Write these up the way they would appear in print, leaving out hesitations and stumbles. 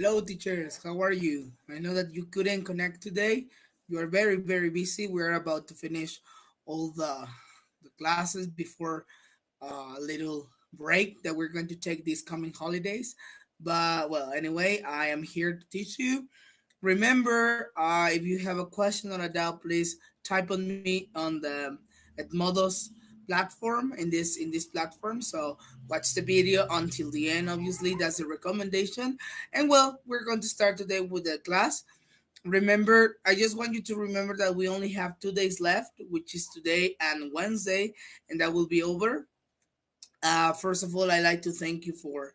Hello, teachers. How are you? I know that you couldn't connect today. You are very, very busy. We're about to finish all the classes before a little break that we're going to take these coming holidays. But, well, anyway, I am here to teach you. Remember, if you have a question or a doubt, please type on me on the Edmodos platform in this platform. So watch the video until the end. Obviously, that's a recommendation. And well, we're going to start today with the class. Remember, I just want you to remember that we only have 2 days left, which is today and Wednesday, and that will be over. First of all, I'd like to thank you for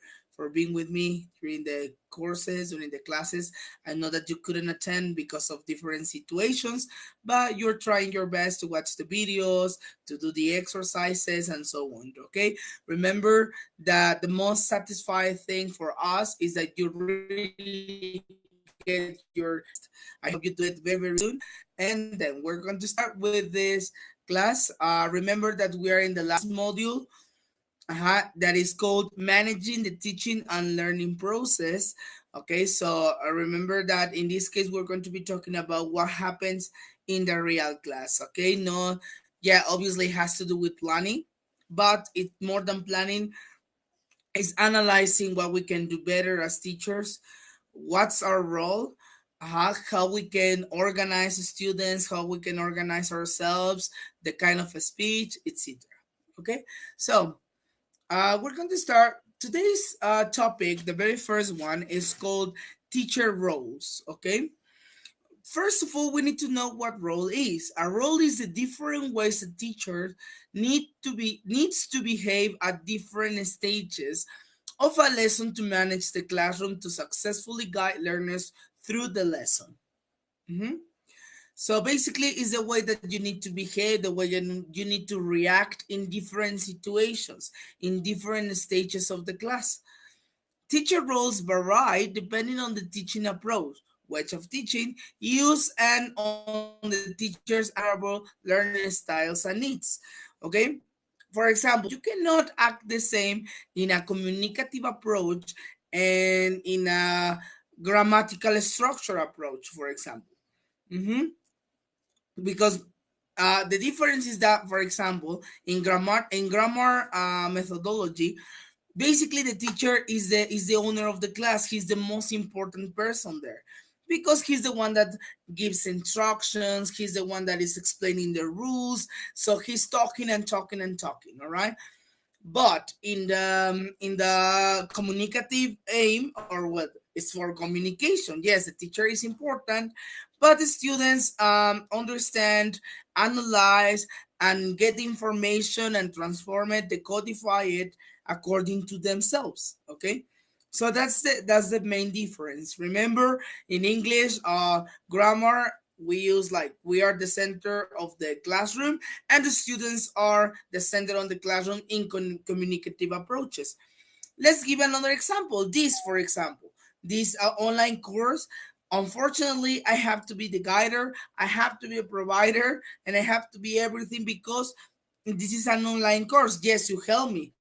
being with me during the courses, during the classes. I know that you couldn't attend because of different situations, but you're trying your best to watch the videos, to do the exercises, and so on. Okay, remember that the most satisfying thing for us is that you really get your. I hope you do it very, very soon. And then we're going to start with this class. Remember that we are in the last module, that is called managing the teaching and learning process. Okay, so remember that in this case we're going to be talking about what happens in the real class. Okay, no, yeah, obviously it has to do with planning, but it's more than planning. It's analyzing what we can do better as teachers, what's our role, how we can organize students, how we can organize ourselves, the kind of a speech, etc. Okay, so we're going to start today's topic. The very first one is called teacher roles. Okay. First of all, we need to know what role is. A role is the different ways a teacher needs to behave at different stages of a lesson to manage the classroom to successfully guide learners through the lesson. Mhm. So basically, it's the way that you need to behave, the way you need to react in different situations, in different stages of the class. Teacher roles vary depending on the teaching approach, ways of teaching, use, and on the teacher's available learning styles and needs. Okay? For example, you cannot act the same in a communicative approach and in a grammatical structure approach, for example. Mhm. Because the difference is that, for example, in grammar methodology, basically the teacher is the owner of the class. He's the most important person there because he's the one that gives instructions. He's the one that is explaining the rules. So he's talking and talking and talking. All right. But in the communicative aim, or what is for communication, yes, the teacher is important, but the students understand, analyze, and get information and transform it, decodify it according to themselves. Okay, so that's the main difference. Remember, in English, grammar, we use like we are the center of the classroom and the students are the center on the classroom in communicative approaches. Let's give another example. This, for example, this online course. Unfortunately, I have to be the guider, I have to be a provider, and I have to be everything because this is an online course. Yes, you help me.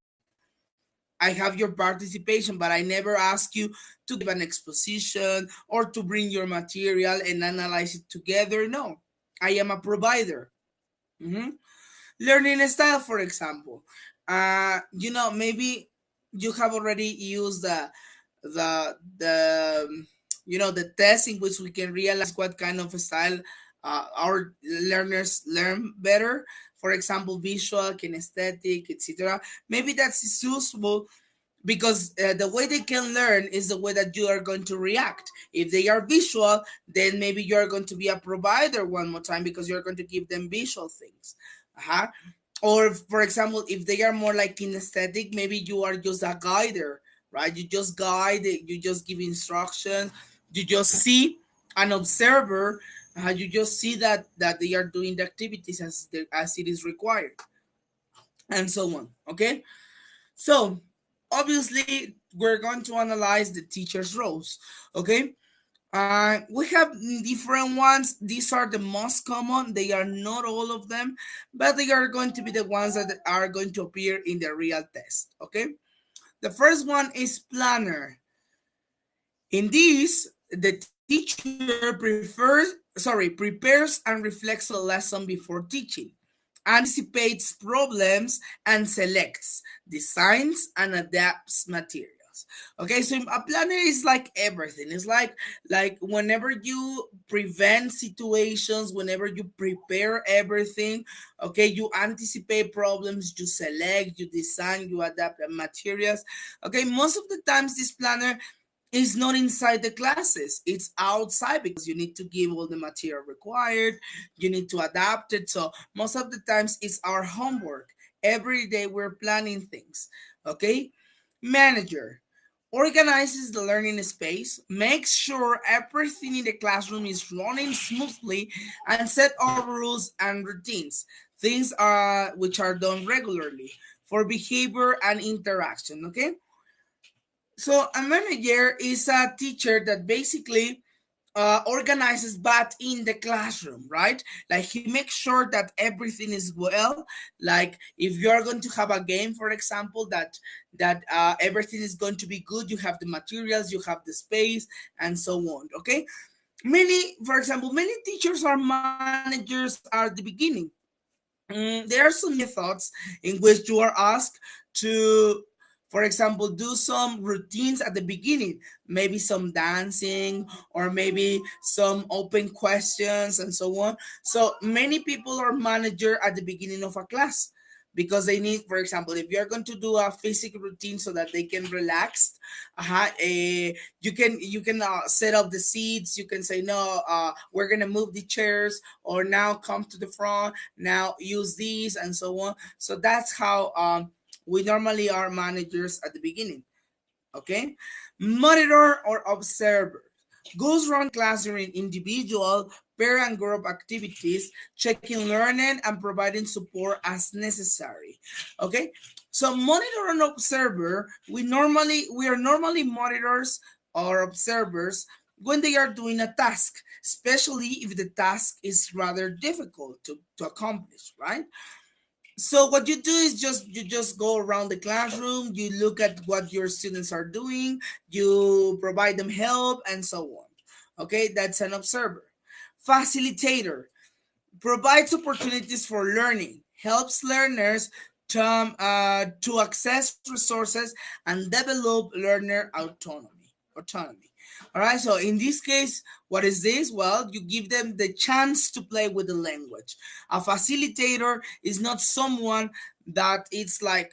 I have your participation, but I never ask you to give an exposition or to bring your material and analyze it together. No, I am a provider. Mhm. Learning style, for example. Maybe you have already used the the test in which we can realize what kind of style our learners learn better. For example, visual, kinesthetic, etc. Maybe that's useful because the way they can learn is the way that you are going to react. If they are visual, then maybe you are going to be a provider one more time because you're going to give them visual things. Uh-huh. Or, for example, if they are more like kinesthetic, maybe you are just a guider, right? You just guide, you just give instructions, you just see an observer, you just see that they are doing the activities as it is required, and so on. Okay, so obviously we're going to analyze the teacher's roles. Okay, we have different ones. These are the most common. They are not all of them, but they are going to be the ones that are going to appear in the real test. Okay, the first one is planner. In this, the teacher prepares and reflects a lesson before teaching, anticipates problems, and selects, designs, and adapts materials. Okay, so a planner is like everything. It's like whenever you prevent situations, whenever you prepare everything, okay, you anticipate problems, you select, you design, you adapt the materials. Okay, most of the times this planner is not inside the classes, it's outside because you need to give all the material required, you need to adapt it. So most of the times it's our homework. Every day we're planning things. Okay, manager organizes the learning space, makes sure everything in the classroom is running smoothly, and set our rules and routines, things which are done regularly for behavior and interaction. Okay, so a manager is a teacher that basically organizes but in the classroom, right? Like he makes sure that everything is well. Like if you are going to have a game, for example, that everything is going to be good. You have the materials, you have the space, and so on. Okay. For example, many teachers are managers at the beginning. There are some methods in which you are asked to, for example, do some routines at the beginning, maybe some dancing or maybe some open questions and so on. So many people are manager at the beginning of a class because they need, for example, if you're going to do a physical routine so that they can relax, you can set up the seats. You can say no, we're gonna move the chairs, or now come to the front, now use these, and so on. So that's how we normally are managers at the beginning. Okay, monitor or observer goes around class during individual, pair, and group activities, checking learning and providing support as necessary. Okay, so monitor and observer, we are normally monitors or observers when they are doing a task, especially if the task is rather difficult to accomplish, right? So what you do is just go around the classroom, you look at what your students are doing, you provide them help, and so on. Okay, that's an observer. Facilitator provides opportunities for learning, helps learners to access resources and develop learner autonomy. All right, so in this case, what is this? Well, you give them the chance to play with the language. A facilitator is not someone that it's like,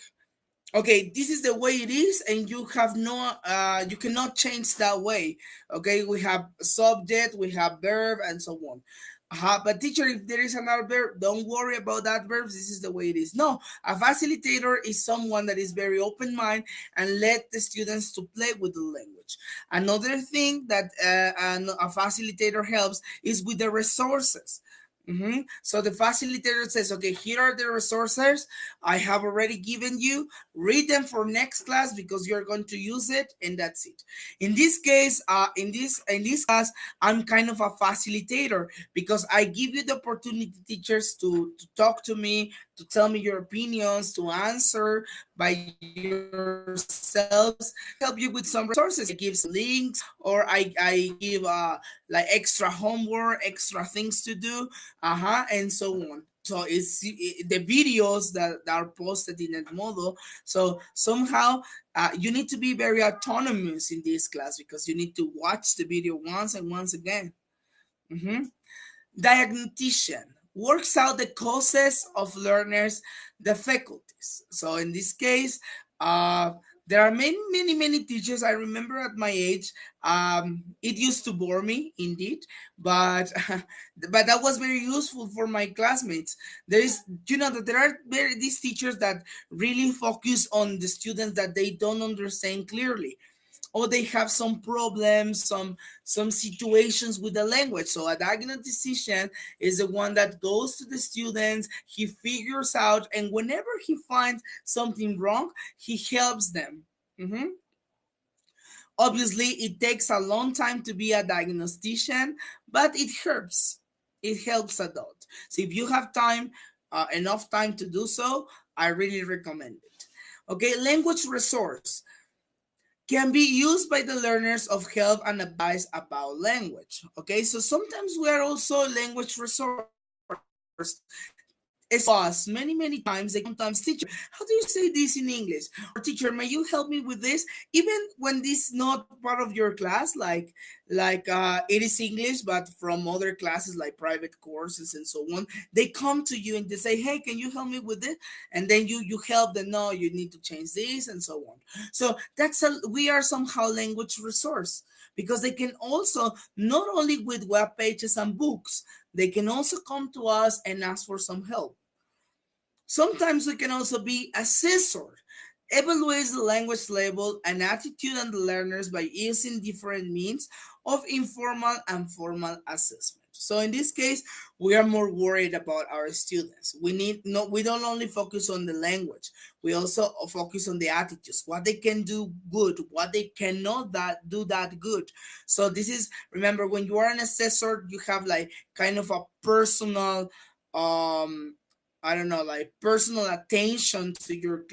okay, this is the way it is and you have no you cannot change that way. Okay, we have subject, we have verb, and so on. But teacher, if there is another verb, don't worry about that verb, this is the way it is. No, a facilitator is someone that is very open mind and let the students to play with the language. Another thing that a facilitator helps is with the resources. So the facilitator says, okay, here are the resources I have already given you. Read them for next class because you're going to use it, and that's it. In this case, in this class, I'm kind of a facilitator because I give you the opportunity, teachers, to talk to me, to tell me your opinions, to answer by yourselves. I help you with some resources. I give some links, or I give like extra homework, extra things to do, and so on. So the videos that are posted in Edmodo. So somehow you need to be very autonomous in this class because you need to watch the video once and once again. Mhm. Diagnostician works out the causes of learners' difficulties. So in this case, uh, there are many teachers. I remember at my age, it used to bore me indeed, but but that was very useful for my classmates. There is, that there are these teachers that really focus on the students that they don't understand clearly, or they have some problems, some situations with the language. So a diagnostician is the one that goes to the students, he figures out, and whenever he finds something wrong, he helps them. Mhm. Obviously, it takes a long time to be a diagnostician, but it helps. It helps a lot. So if you have time, enough time to do so, I really recommend it. Okay, language resource. can be used by the learners of help and advice about language. Okay, so sometimes we are also a language resource. It's us many times. They sometimes, teacher, how do you say this in English? Or teacher, may you help me with this? Even when this is not part of your class, like it is English, but from other classes like private courses and so on, they come to you and they say, hey, can you help me with this? And then you help them. No, you need to change this and so on. So that's a we are somehow language resource because they can also not only with web pages and books, they can also come to us and ask for some help. Sometimes we can also be assessor, evaluates the language level and attitude on the learners by using different means of informal and formal assessment. So in this case, we are more worried about our students. We don't only focus on the language, we also focus on the attitudes, what they can do good, what they cannot do that good. So this is, remember, when you are an assessor, you have like kind of a personal I don't know, like personal attention to your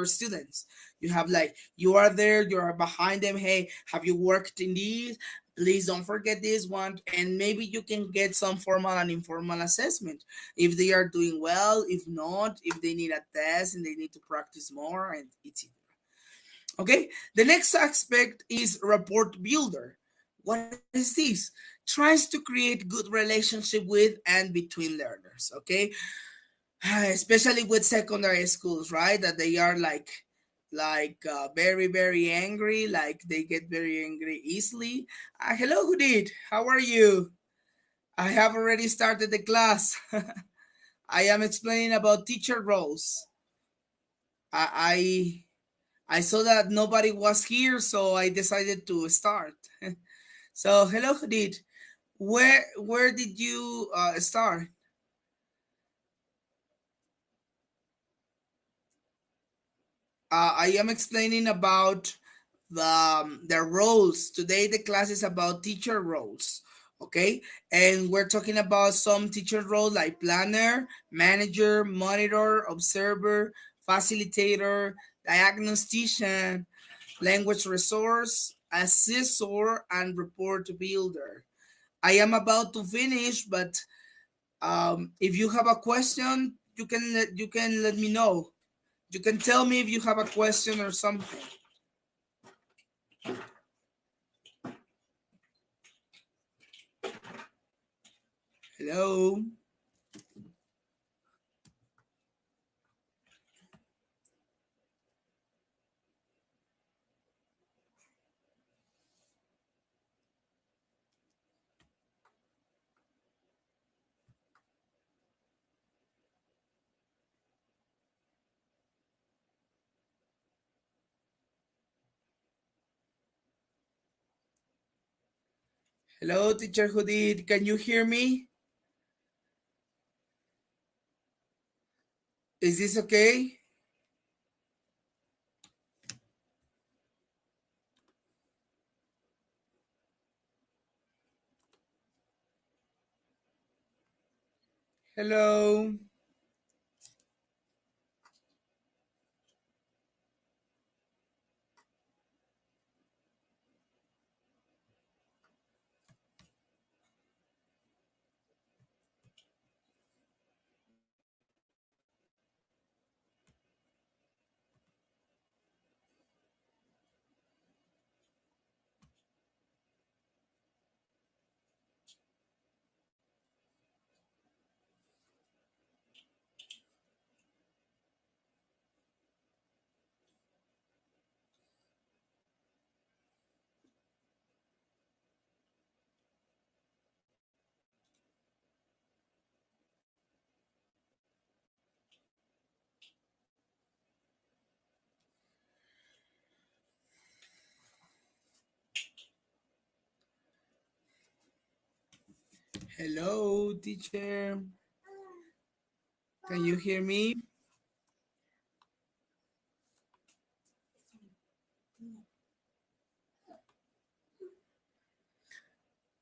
students. You have like, you are there, you are behind them. Hey, have you worked in these? Please don't forget this one. And maybe you can get some formal and informal assessment if they are doing well, if not, if they need a test and they need to practice more, and etc. Okay, the next aspect is report builder. What is this? Tries to create good relationship with and between learners. Okay, especially with secondary schools, right? That they are like very angry, like they get very angry easily. Hello, Judith, how are you? I have already started the class. I am explaining about teacher roles. I saw that nobody was here, so I decided to start. So hello, Judith. Where did you start? I am explaining about the roles. Today the class is about teacher roles. Okay, and we're talking about some teacher roles like planner, manager, monitor, observer, facilitator, diagnostician, language resource, assessor, and report builder. I am about to finish, but if you have a question, you can let me know. You can tell me if you have a question or something. Hello. Hello, teacher Judith. Can you hear me? Is this okay? Hello. Hello, teacher. Can you hear me?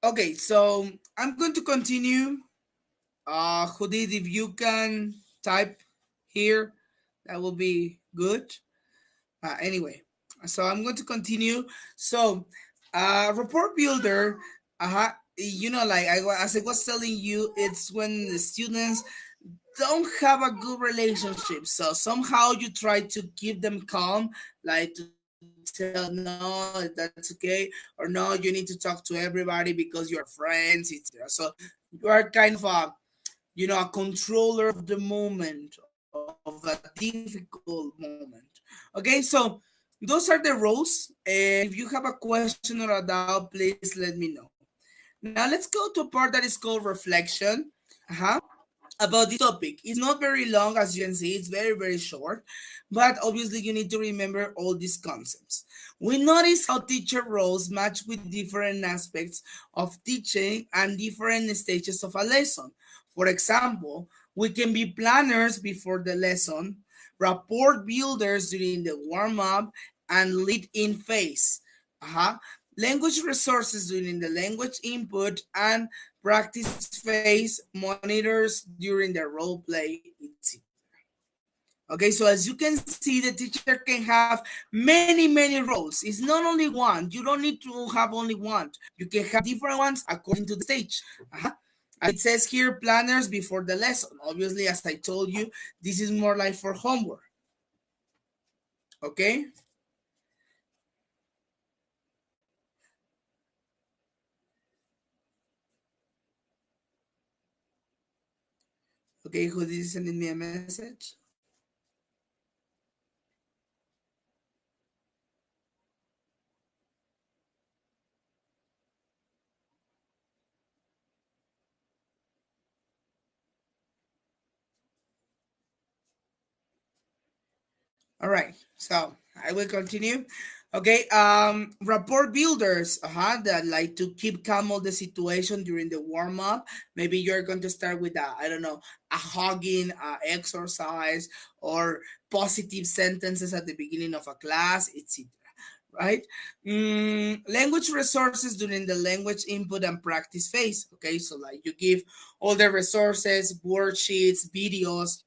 Okay, so I'm going to continue. Judith, if you can type here, that will be good. Anyway, So I'm going to continue. So, report builder, like as I was telling you, it's when the students don't have a good relationship. So somehow you try to keep them calm, like to tell no, that's okay, or no, you need to talk to everybody because you're friends, etc. So you are kind of a controller of the moment, of a difficult moment. Okay, so those are the roles. And if you have a question or a doubt, please let me know. Now let's go to a part that is called reflection. Uh-huh. About this topic. It's not very long, as you can see, it's very, very short, but obviously you need to remember all these concepts. We notice how teacher roles match with different aspects of teaching and different stages of a lesson. For example, we can be planners before the lesson, rapport builders during the warm up, and lead in phase. Uh-huh. Language resources during the language input, and practice phase monitors during the role play, etc. Okay, so as you can see, the teacher can have many, many roles. It's not only one. You don't need to have only one. You can have different ones according to the stage. Uh-huh. As it says here, planners before the lesson. Obviously, as I told you, this is more like for homework. Okay? Okay, who is sending me a message? All right, so I will continue. Okay, rapport builders, that like to keep calm of the situation during the warm up. Maybe you're going to start with I don't know, a hugging exercise or positive sentences at the beginning of a class, etc. Right? Language resources during the language input and practice phase. Okay, so like you give all the resources, worksheets, videos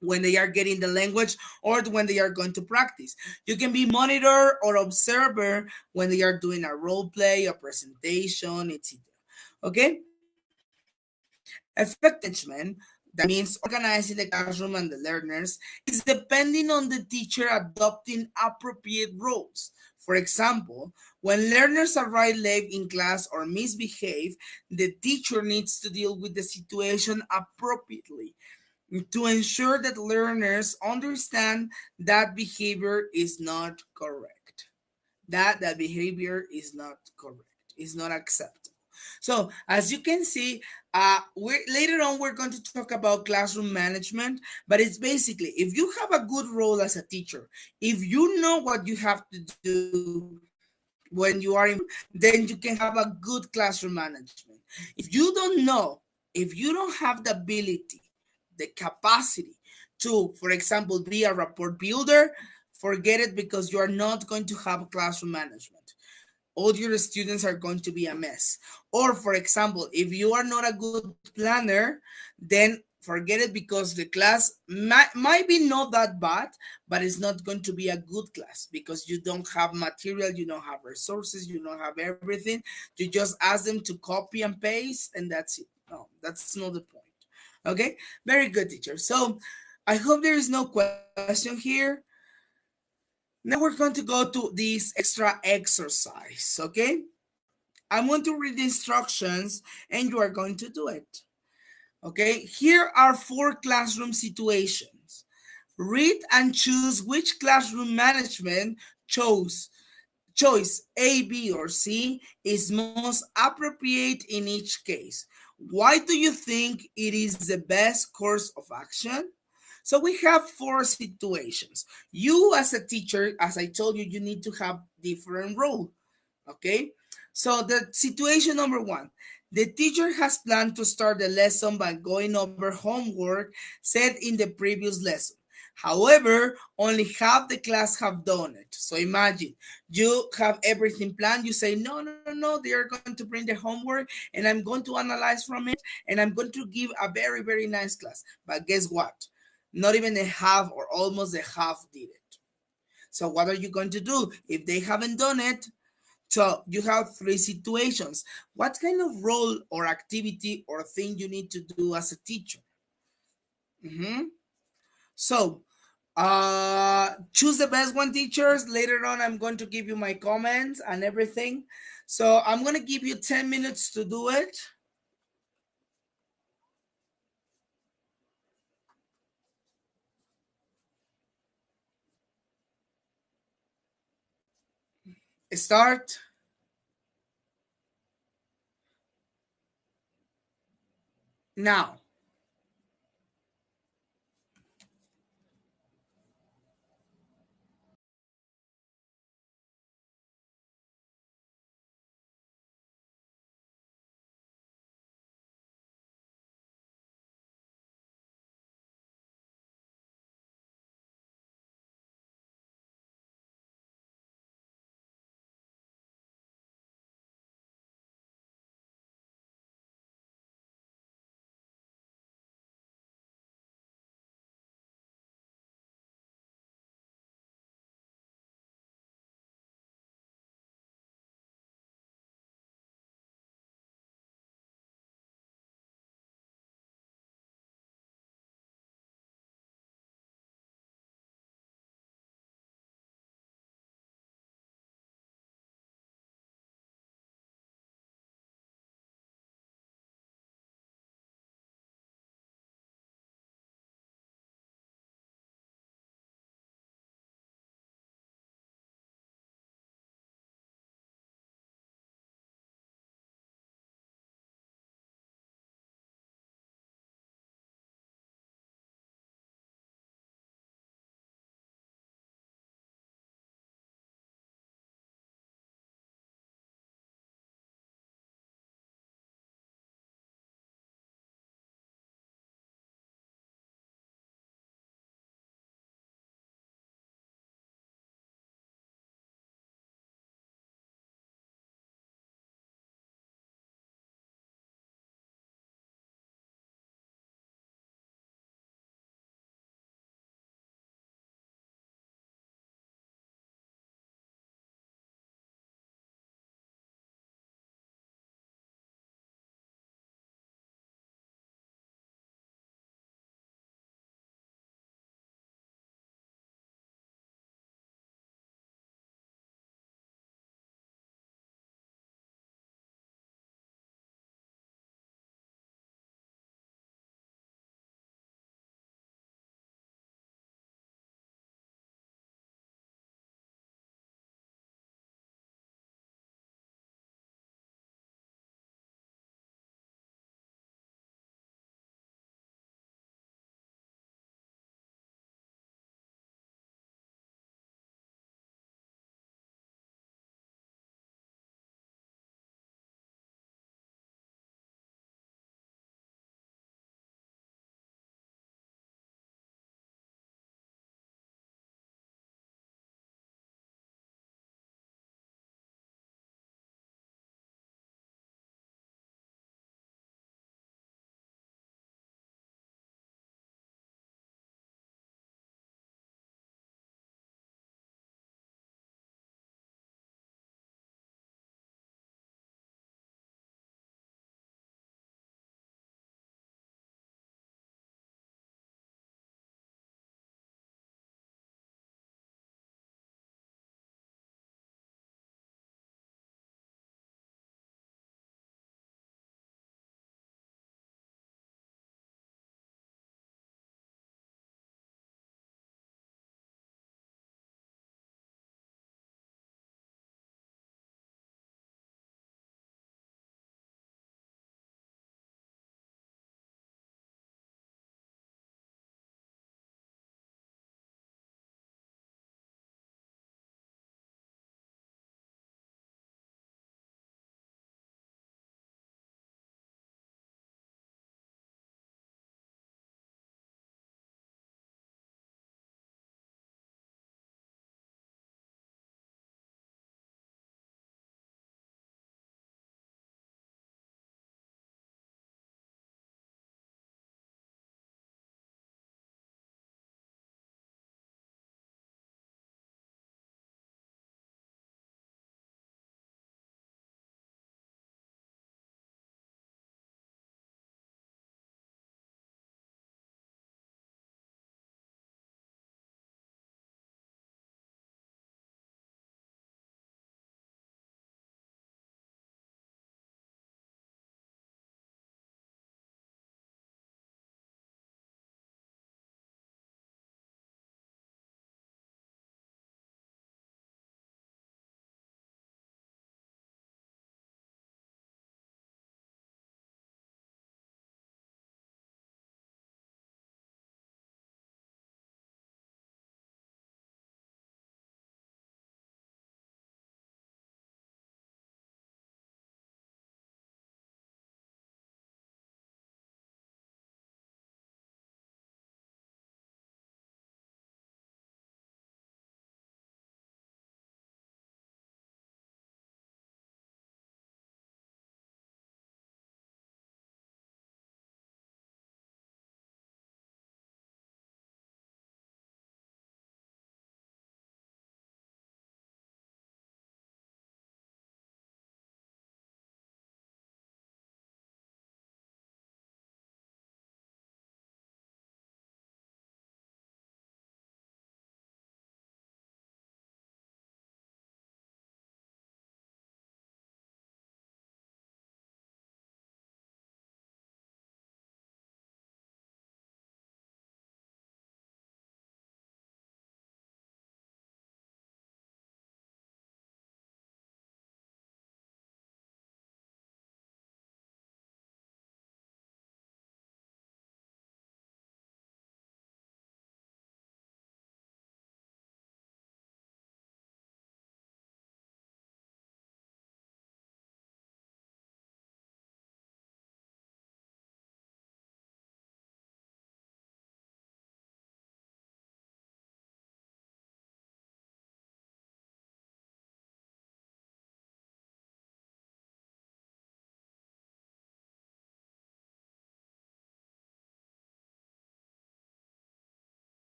when they are getting the language or when they are going to practice. You can be monitor or observer when they are doing a role play, a presentation, etc. Okay? Effective management, that means organizing the classroom and the learners, is depending on the teacher adopting appropriate roles. For example, when learners arrive late in class or misbehave, the teacher needs to deal with the situation appropriately to ensure that learners understand that behavior is not correct. That behavior is not correct, is not acceptable. So as you can see, later on we're going to talk about classroom management, but it's basically if you have a good role as a teacher, if you know what you have to do when you are in, then you can have a good classroom management. If you don't know, if you don't have the ability, the capacity to, for example, be a rapport builder, forget it because you are not going to have classroom management. All your students are going to be a mess. Or, for example, if you are not a good planner, then forget it because the class might be not that bad, but it's not going to be a good class because you don't have material, you don't have resources, you don't have everything. You just ask them to copy and paste, and that's it. No, that's not the point. Okay, very good, teacher. So I hope there is no question here. Now we're going to go to this extra exercise, okay? I'm going to read the instructions and you are going to do it. Okay, here are 4 classroom situations. Read and choose which classroom management chose choice A, B, or C is most appropriate in each case. Why do you think it is the best course of action? So we have 4 situations. You as a teacher, as I told you, you need to have different role. Okay. So the situation number 1, the teacher has planned to start the lesson by going over homework set in the previous lesson. However, only half the class have done it. So imagine you have everything planned. You say, no, no, no, they are going to bring the homework and I'm going to analyze from it and I'm going to give a very, very nice class. But guess what? Not even a half or almost a half did it. So what are you going to do if they haven't done it? So you have three situations. What kind of role or activity or thing you need to do as a teacher? Mhm. So choose the best one, teachers. Later on, I'm going to give you my comments and everything. So I'm going to give you 10 minutes to do it. Start now.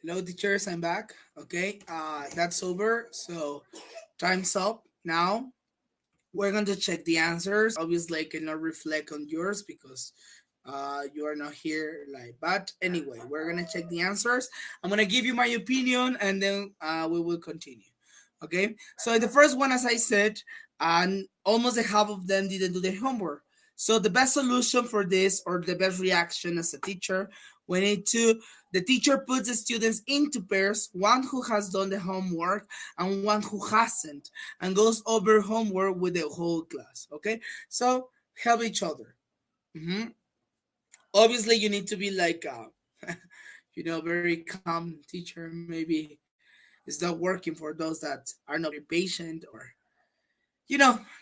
Hello, teachers. I'm back. Okay, that's over. So time's up. Now we're going to check the answers. Obviously, I cannot reflect on yours because you are not here. Like, but anyway, we're gonna check the answers. I'm gonna give you my opinion, and then we will continue. Okay. So the first one, as I said, and almost a half of them didn't do their homework. So the best solution for this, or the best reaction as a teacher, we need to the teacher puts the students into pairs, one who has done the homework and one who hasn't, and goes over homework with the whole class. Okay, so help each other. Mhm. Obviously, you need to be like very calm teacher. Maybe it's not working for those that are not very patient, or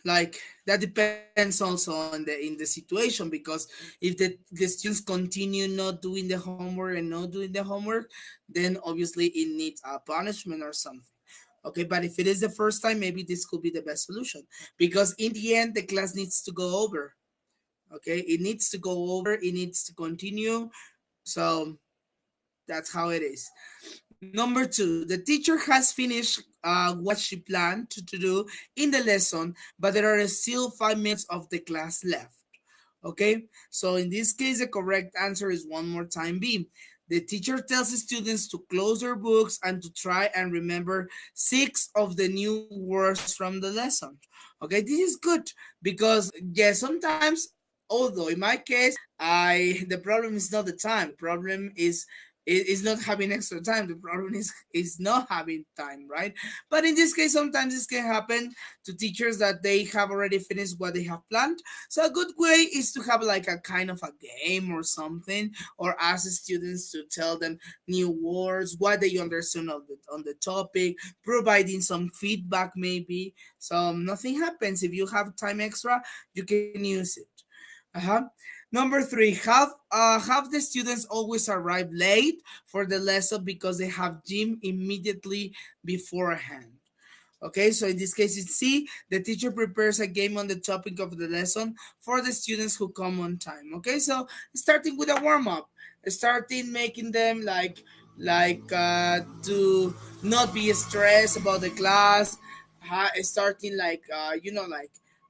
like that depends also in the situation, because if the students continue not doing the homework and not doing the homework, then obviously it needs a punishment or something. Okay, but if it is the first time, maybe this could be the best solution, because in the end the class needs to go over. Okay, it needs to go over, it needs to continue. So that's how it is. Number two, the teacher has finished what she planned to do in the lesson, but there are still 5 minutes of the class left. Okay, so in this case, the correct answer is one more time B. The teacher tells the students to close their books and to try and remember six of the new words from the lesson. Okay, this is good because, yes, sometimes, although in my case, the problem is not the time. Problem is not having extra time. The problem is not having time, right? But in this case, sometimes this can happen to teachers that they have already finished what they have planned. So a good way is to have like a kind of a game or something, or ask the students to tell them new words, what they understand on the topic, providing some feedback maybe. So nothing happens. If you have time extra, you can use it. Uh-huh. Number three, have the students always arrive late for the lesson because they have gym immediately beforehand. Okay, so in this case, it's C. The teacher prepares a game on the topic of the lesson for the students who come on time. Okay, so starting with a warm up, starting making them to not be stressed about the class, starting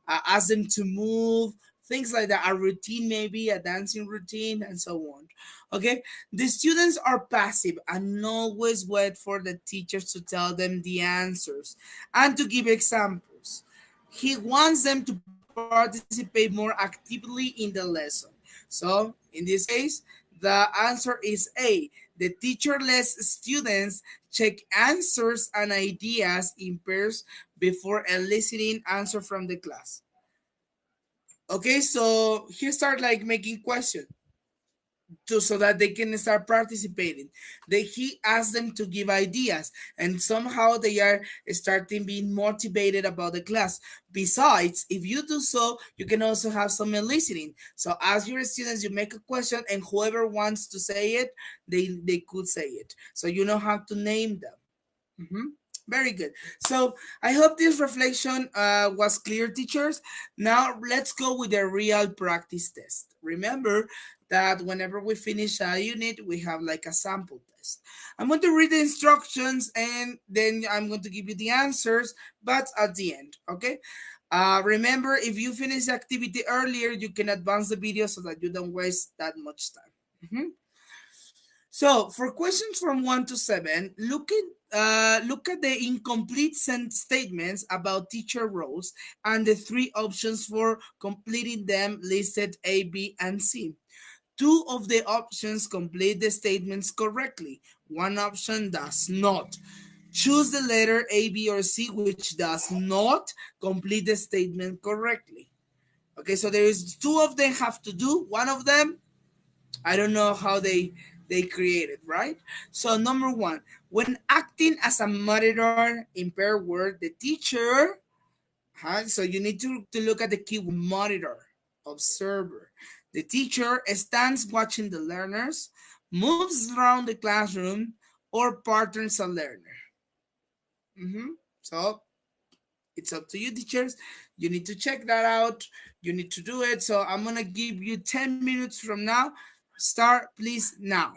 ask them to move, things like that, a routine, maybe a dancing routine, and so on. Okay, the students are passive and always wait for the teachers to tell them the answers and to give examples. He wants them to participate more actively in the lesson. So, in this case, the answer is A. The teacher lets students check answers and ideas in pairs before eliciting answer from the class. Okay, so he start like making questions to so that they can start participating. He asked them to give ideas, and somehow they are starting being motivated about the class. Besides, if you do so, you can also have some listening. So as your students, you make a question, and whoever wants to say it, they could say it. So you know how to name them. Mhm. Very good. So I hope this reflection was clear, teachers. Now let's go with the real practice test. Remember that whenever we finish a unit, we have like a sample test. I'm going to read the instructions and then I'm going to give you the answers, but at the end, okay? Remember, if you finish the activity earlier, you can advance the video so that you don't waste that much time. Mhm. So for questions from 1 to 7, look at the incomplete statements about teacher roles and the three options for completing them listed A, B, and C. Two of the options complete the statements correctly. One option does not. Choose the letter A, B, or C which does not complete the statement correctly. Okay, so there is two of them have to do. One of them, I don't know how they created, right? So number one, when acting as a monitor in pair word, the teacher, so you need to look at the keyword monitor, observer. The teacher stands watching the learners, moves around the classroom, or patterns a learner. So it's up to you, teachers. You need to check that out. You need to do it. So I'm gonna give you 10 minutes from now. Start, please, now.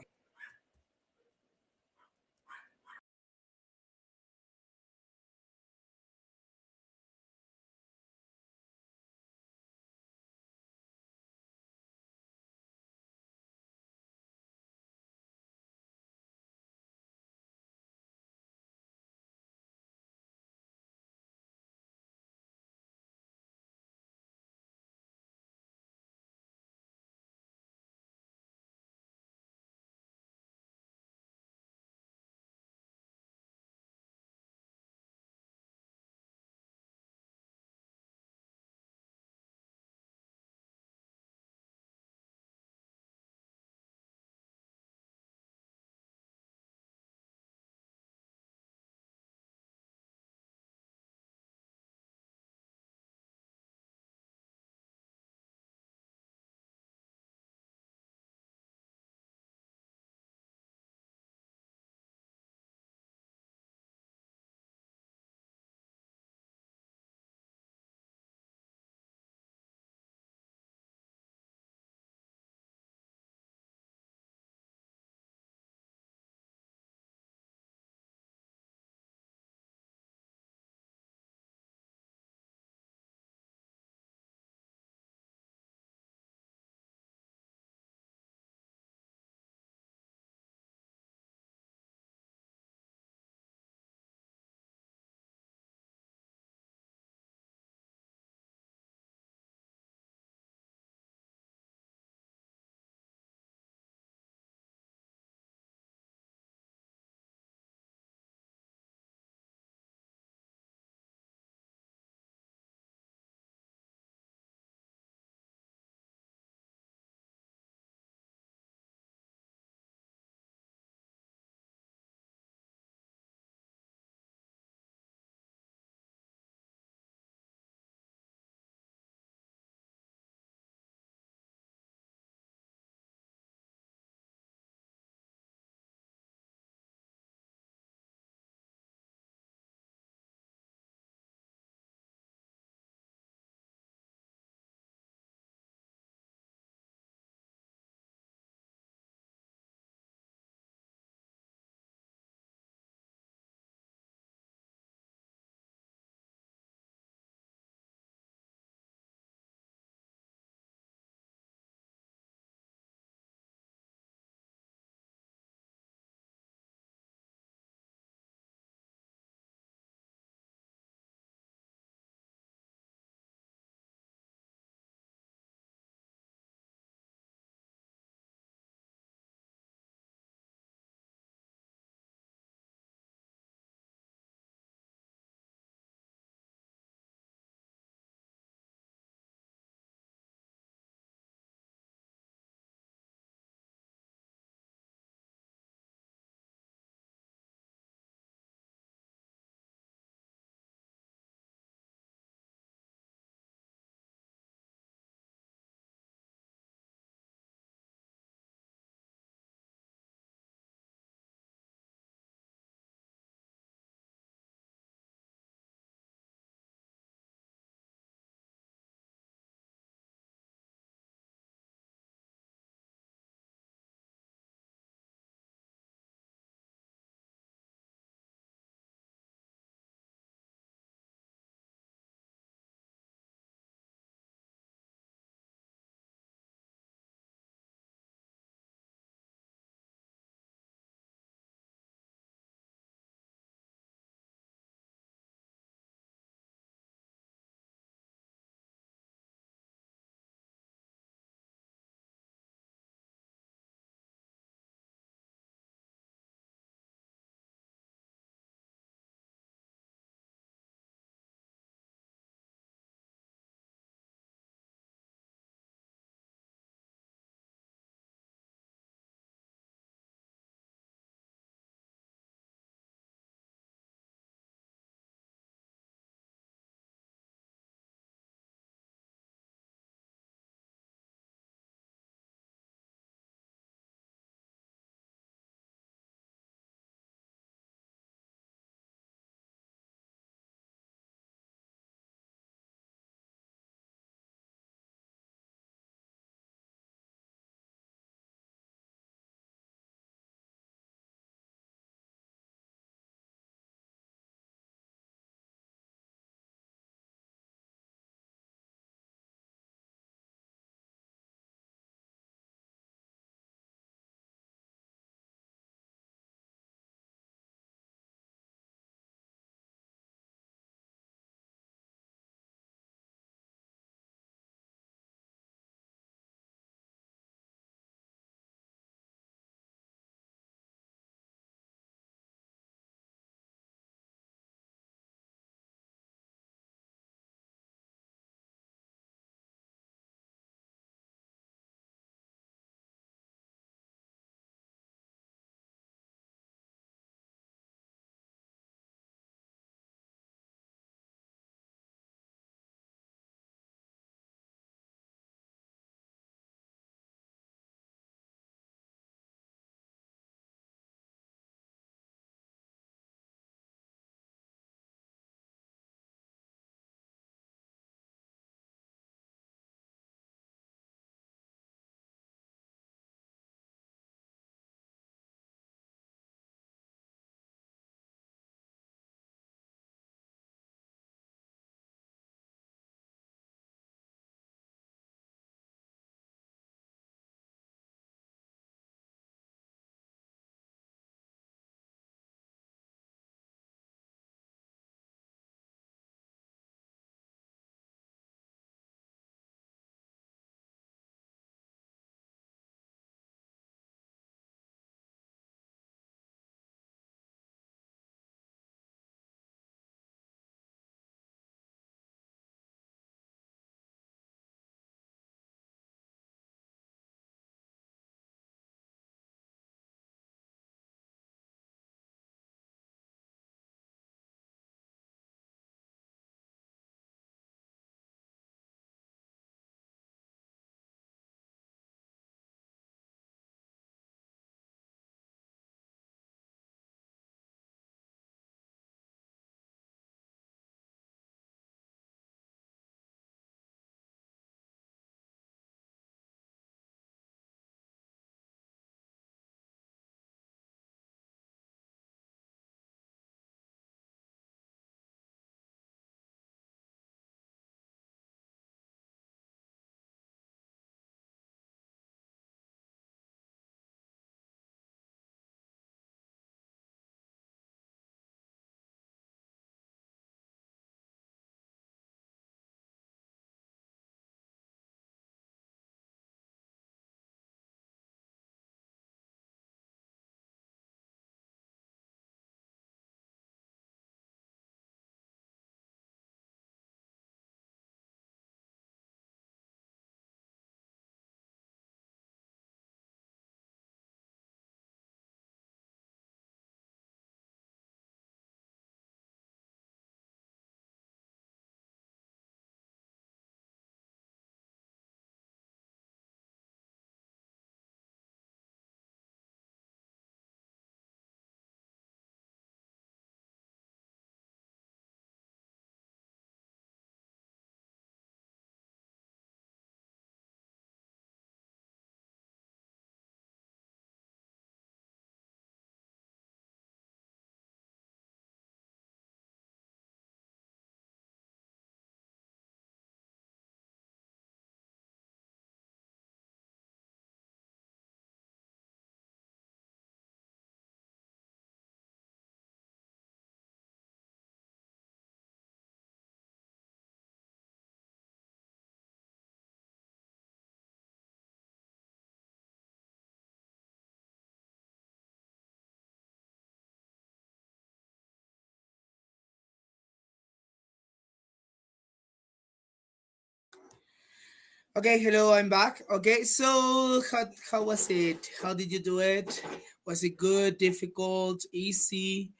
Okay, hello, I'm back. Okay, so how was it? How did you do it? Was it good, difficult, easy?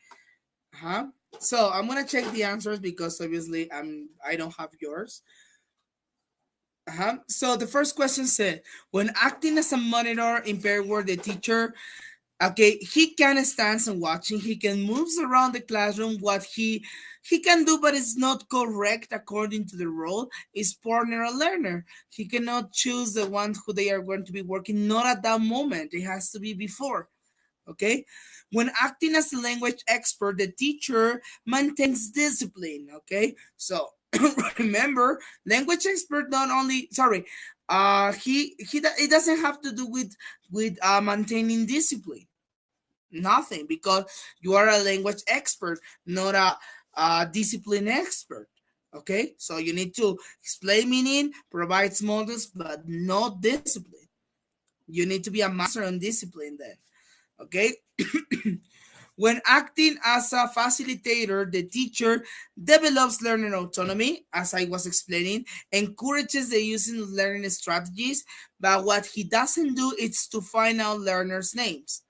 Huh? So I'm gonna check the answers because obviously I don't have yours. So the first question said, when acting as a monitor in pair where the teacher, okay, he can stand and watching, he can moves around the classroom. What he can do, but it's not correct according to the role, is partner a learner. He cannot choose the one who they are going to be working, not at that moment. It has to be before. Okay, when acting as a language expert, the teacher maintains discipline. Okay, so remember, language expert not only, sorry, it doesn't have to do with maintaining discipline. Nothing, because you are a language expert, not a discipline expert. Okay, so you need to explain meaning, provide models, but not discipline. You need to be a master on discipline then. Okay. When acting as a facilitator, the teacher develops learning autonomy, as I was explaining, encourages the using of learning strategies, but what he doesn't do is to find out learners' names.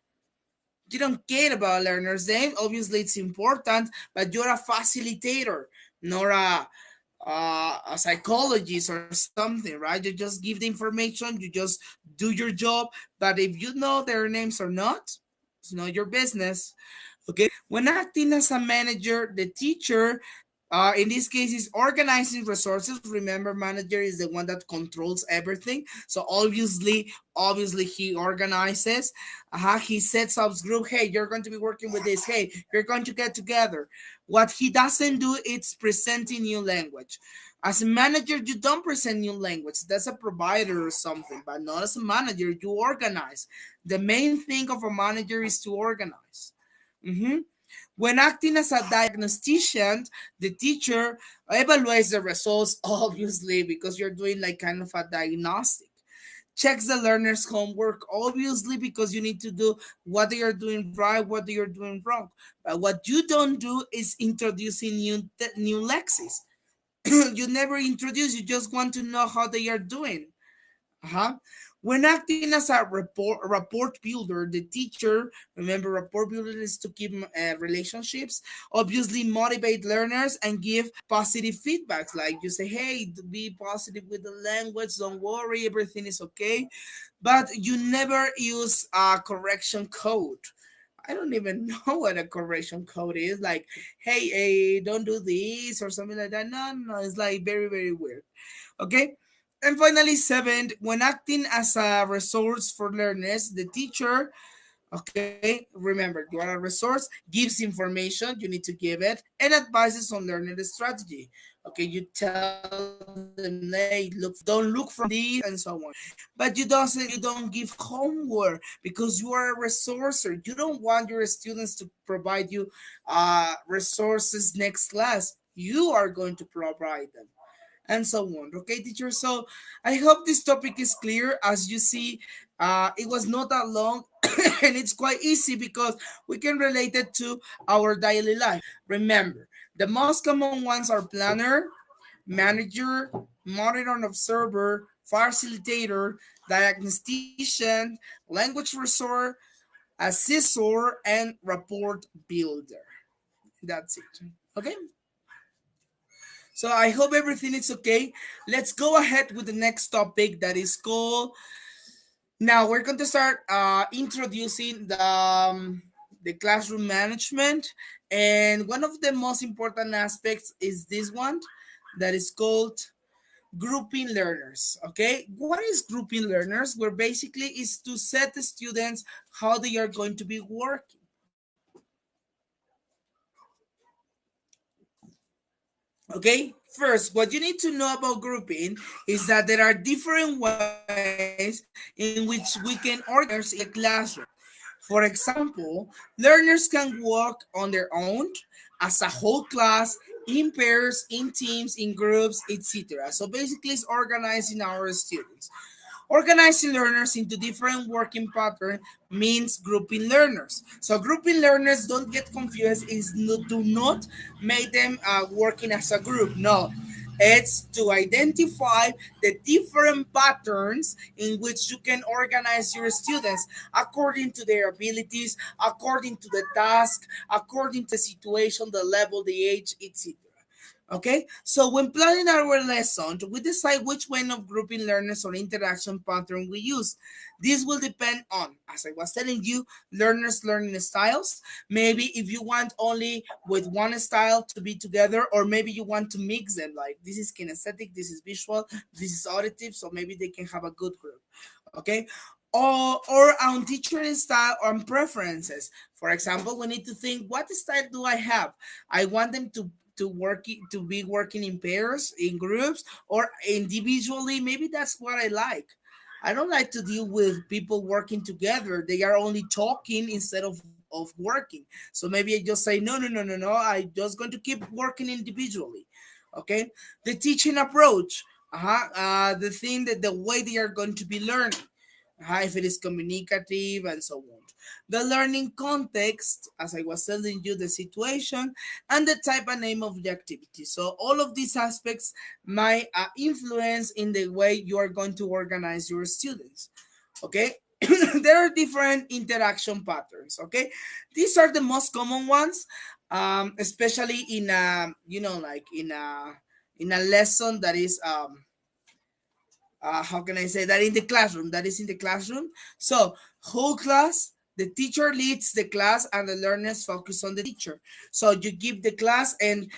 You don't care about learners' name. Obviously, it's important, but you're a facilitator, not a psychologist or something, right? You just give the information, you just do your job. But if you know their names or not, it's not your business. Okay. When acting as a manager, the teacher, in this case, is organizing resources. Remember, manager is the one that controls everything. So obviously, he organizes. He sets up group. Hey, you're going to be working with this. Hey, you're going to get together. What he doesn't do is presenting new language. As a manager, you don't present new language. That's a provider or something, but not as a manager. You organize. The main thing of a manager is to organize. Mhm. When acting as a diagnostician, the teacher evaluates the results, obviously, because you're doing like kind of a diagnostic. Checks the learner's homework, obviously, because you need to do what they are doing right, what they are doing wrong. But what you don't do is introducing new lexis. You never introduce, you just want to know how they are doing. Uh-huh. When acting as a rapport builder, the teacher, remember, rapport builder is to keep relationships, obviously motivate learners and give positive feedbacks. Like you say, hey, be positive with the language, don't worry, everything is okay. But you never use a correction code. I don't even know what a correction code is. Like, hey, don't do this or something like that. No, no, it's like very, very weird. Okay. And finally, seven, when acting as a resource for learners, the teacher, okay, remember, you are a resource, gives information, you need to give it, and advises on learning the strategy. Okay, you tell them, hey, don't look from this and so on. But you don't give homework because you are a resourcer. You don't want your students to provide you resources next class. You are going to provide them and so on. Okay, teacher. So I hope this topic is clear. As you see, it was not that long and it's quite easy because we can relate it to our daily life. Remember, the most common ones are planner, manager, monitor and observer, facilitator, diagnostician, language resource, assessor, and report builder. That's it. Okay. So I hope everything is okay. Let's go ahead with the next topic that is called. Now we're going to start introducing the classroom management, and one of the most important aspects is this one, that is called grouping learners. Okay, what is grouping learners? Where basically is to set the students how they are going to be working. Okay, first, what you need to know about grouping is that there are different ways in which we can organize in a classroom. For example, learners can work on their own, as a whole class, in pairs, in teams, in groups, etc. So basically, it's organizing our students. Organizing learners into different working patterns means grouping learners. So grouping learners, don't get confused, is not, do not make them working as a group. No, It's to identify the different patterns in which you can organize your students according to their abilities, according to the task, according to the situation, the level, the age, etc. Okay, so when planning our lesson, we decide which way of grouping learners or interaction pattern we use. This will depend on, as I was telling you, learners' learning styles. Maybe if you want only with one style to be together, or maybe you want to mix them, like this is kinesthetic, this is visual, this is auditive, so maybe they can have a good group. Okay, or on teaching style or on preferences. For example, we need to think, what style do I have? I want them to be working in pairs, in groups, or individually. Maybe that's what I like. I don't like to deal with people working together. They are only talking instead of working. So maybe I just say, no, no, no, no, no. I just going to keep working individually. Okay. The teaching approach. The thing that the way they are going to be learning. If it is communicative and so on. The learning context, as I was telling you, the situation, and the type and name of the activity. So all of these aspects might influence in the way you are going to organize your students. Okay. There are different interaction patterns. Okay, these are the most common ones, especially in a, like in a lesson that is how can I say that, in the classroom, that is in the classroom. So whole class, the teacher leads the class and the learners focus on the teacher. So you give the class, and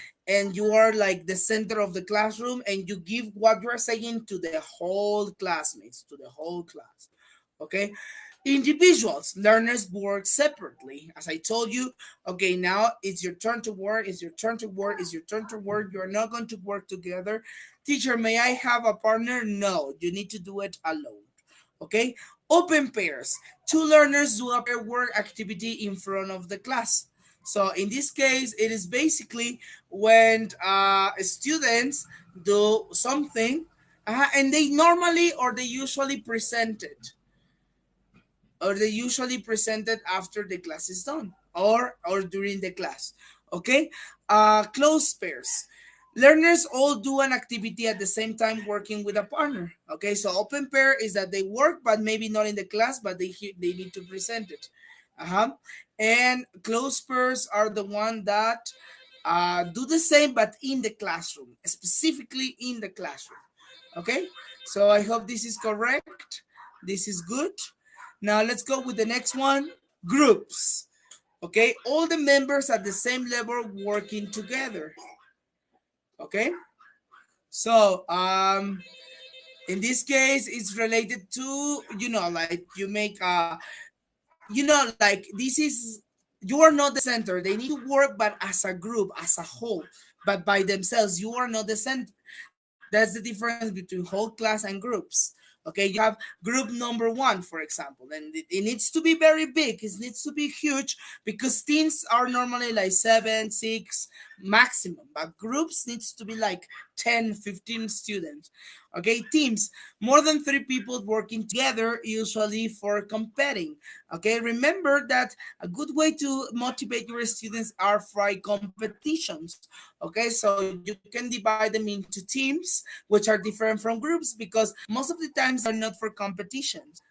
you are like the center of the classroom, and you give what you are saying to the whole classmates, to the whole class. Okay. Individuals, learners work separately. As I told you, okay, now it's your turn to work, it's your turn to work, it's your turn to work. You're not going to work together. Teacher, may I have a partner? No, you need to do it alone. Okay. Open pairs. Two learners do a pair work activity in front of the class. So in this case, it is basically when students do something, and they normally or they usually present it, after the class is done, or during the class. Okay. Close pairs, learners all do an activity at the same time working with a partner. Okay, so open pair is that they work but maybe not in the class, but they need to present it. And close pairs are the one that do the same but in the classroom, specifically in the classroom. Okay, so I hope this is correct, this is good. Now let's go with the next one. Groups. Okay, all the members at the same level working together. Okay, so in this case it's related to, like you make like this is, you are not the center, they need to work but as a group, as a whole, but by themselves you are not the center. That's the difference between whole class and groups. Okay, you have group number one, for example, and it needs to be very big, it needs to be huge, because teams are normally like 7, 6 maximum, but groups needs to be like 10, 15 students. Okay, teams, more than 3 people working together, usually for competing. Okay, remember that a good way to motivate your students are for competitions. Okay, so you can divide them into teams, which are different from groups, because most of the times they are not for competitions.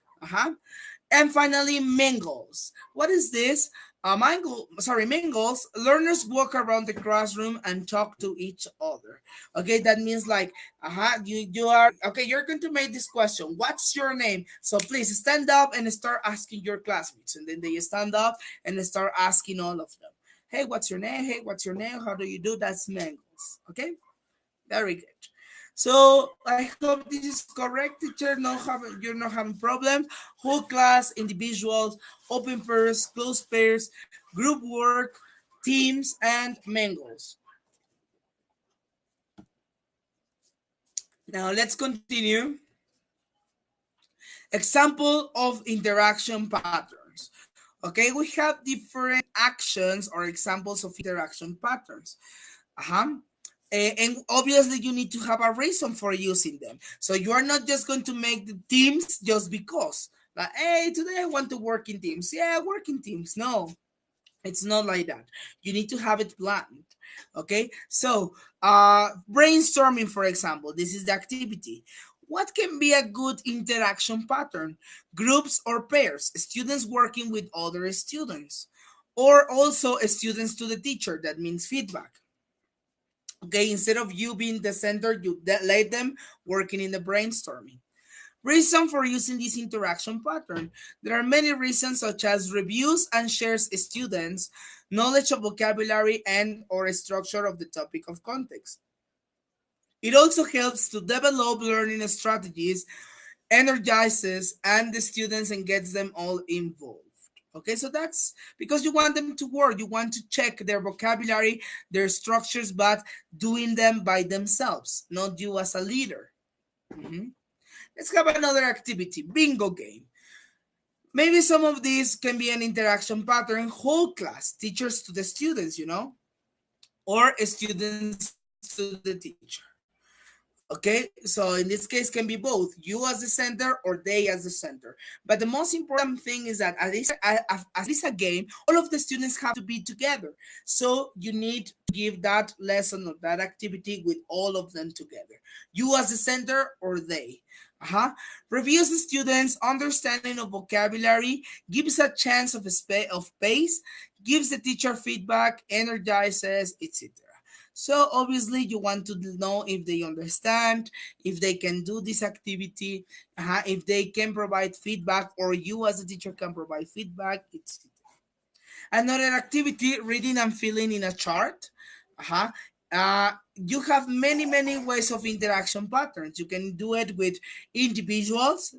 And finally, mingles. What is this? Mingles. Learners walk around the classroom and talk to each other. Okay, that means like, you are okay. You're going to make this question. What's your name? So please stand up and start asking your classmates, and then they stand up and start asking all of them. Hey, what's your name? Hey, what's your name? How do you do? That's mingles. Okay, very good. So I hope this is correct, teacher. You're not having problems. Whole class, individuals, open pairs, closed pairs, group work, teams, and mingles. Now let's continue. Example of interaction patterns. Okay, we have different actions or examples of interaction patterns. And obviously you need to have a reason for using them. So you are not just going to make the teams just because. Like, hey, today I want to work in teams. Yeah, work in teams. No, it's not like that. You need to have it planned. Okay, so brainstorming, for example, this is the activity. What can be a good interaction pattern? Groups or pairs, students working with other students, or also students to the teacher. That means feedback. Okay, instead of you being the center, you let them working in the brainstorming. Reason for using this interaction pattern. There are many reasons such as reviews and shares students, knowledge of vocabulary and or structure of the topic of context. It also helps to develop learning strategies, energizes and the students and gets them all involved. Okay, so that's because you want them to work, you want to check their vocabulary, their structures, but doing them by themselves, not you as a leader. Mhm. Let's have another activity, bingo game. Maybe some of these can be an interaction pattern, whole class, teachers to the students, or students to the teacher. Okay, so in this case can be both you as the center or they as the center. But the most important thing is that as it is a game, all of the students have to be together. So you need to give that lesson or that activity with all of them together. You as the center or they. Uh-huh. Reviews the students' understanding of vocabulary, gives a chance of pace, gives the teacher feedback, energizes, etc. So obviously you want to know if they understand, if they can do this activity, if they can provide feedback, or you as a teacher can provide feedback, etc. Another activity, reading and filling in a chart. Uh-huh. You have many ways of interaction patterns. You can do it with individuals.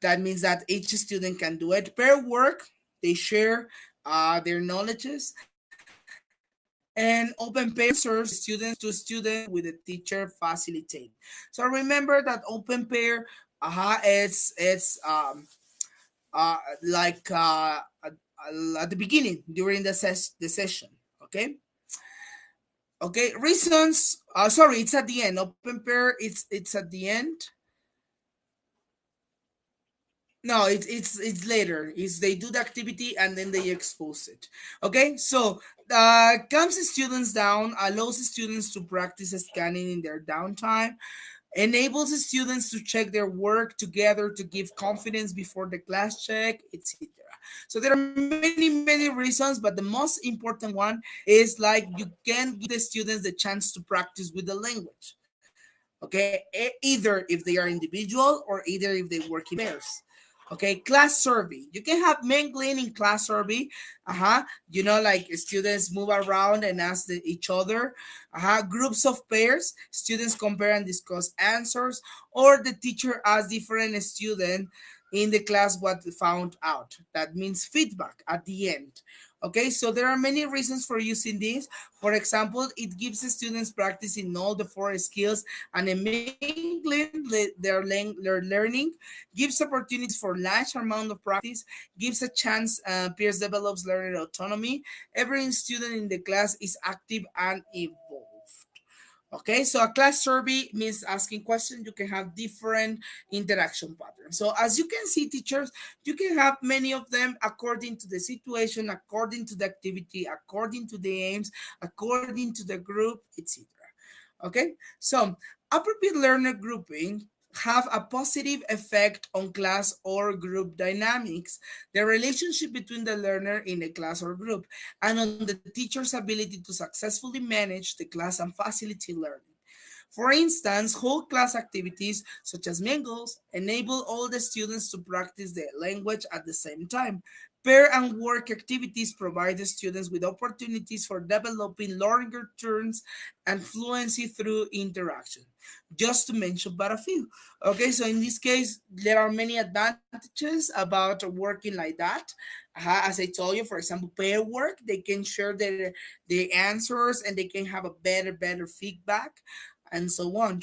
That means that each student can do it. Pair work, they share their knowledges, and open pair answers students to student with the teacher facilitating. So remember that open pair, it's like at the beginning during the session. Okay. Okay. Reasons. Sorry, it's at the end. Open pair. It's at the end. No, it's later. It's they do the activity and then they expose it. Okay, so calms students down, allows students to practice scanning in their downtime, enables students to check their work together to give confidence before the class check, etc. So there are many reasons, but the most important one is like you can give the students the chance to practice with the language. Okay, either if they are individual or either if they work in pairs. Okay, class survey. You can have mingling in class survey. Like students move around and ask each other. Groups of pairs. Students compare and discuss answers, or the teacher asks different students in the class what they found out. That means feedback at the end. Okay, so there are many reasons for using this. For example, it gives the students practice in all the four skills and mingling their learning, gives opportunities for large amount of practice, gives a chance peers develops learning autonomy. Every student in the class is active and involved. Okay, so a class survey means asking questions. You can have different interaction patterns. So as you can see, teachers, you can have many of them according to the situation, according to the activity, according to the aims, according to the group, etc. Okay, so appropriate learner grouping have a positive effect on class or group dynamics, the relationship between the learner in a class or group, and on the teacher's ability to successfully manage the class and facilitate learning. For instance, whole class activities such as mingles enable all the students to practice the language at the same time. Pair and work activities provide the students with opportunities for developing longer terms and fluency through interaction. Just to mention but a few. Okay, so in this case, there are many advantages about working like that. As I told you, for example, pair work, they can share their answers and they can have a better feedback and so on.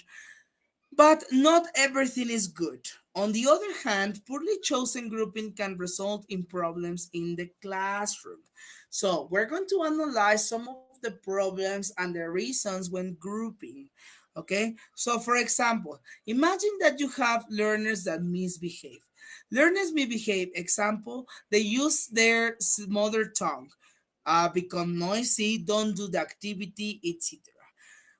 But not everything is good. On the other hand, poorly chosen grouping can result in problems in the classroom. So we're going to analyze some of the problems and the reasons when grouping. Okay, so for example, imagine that you have learners that misbehave. Learners misbehave, example, they use their mother tongue. become noisy, don't do the activity, etc.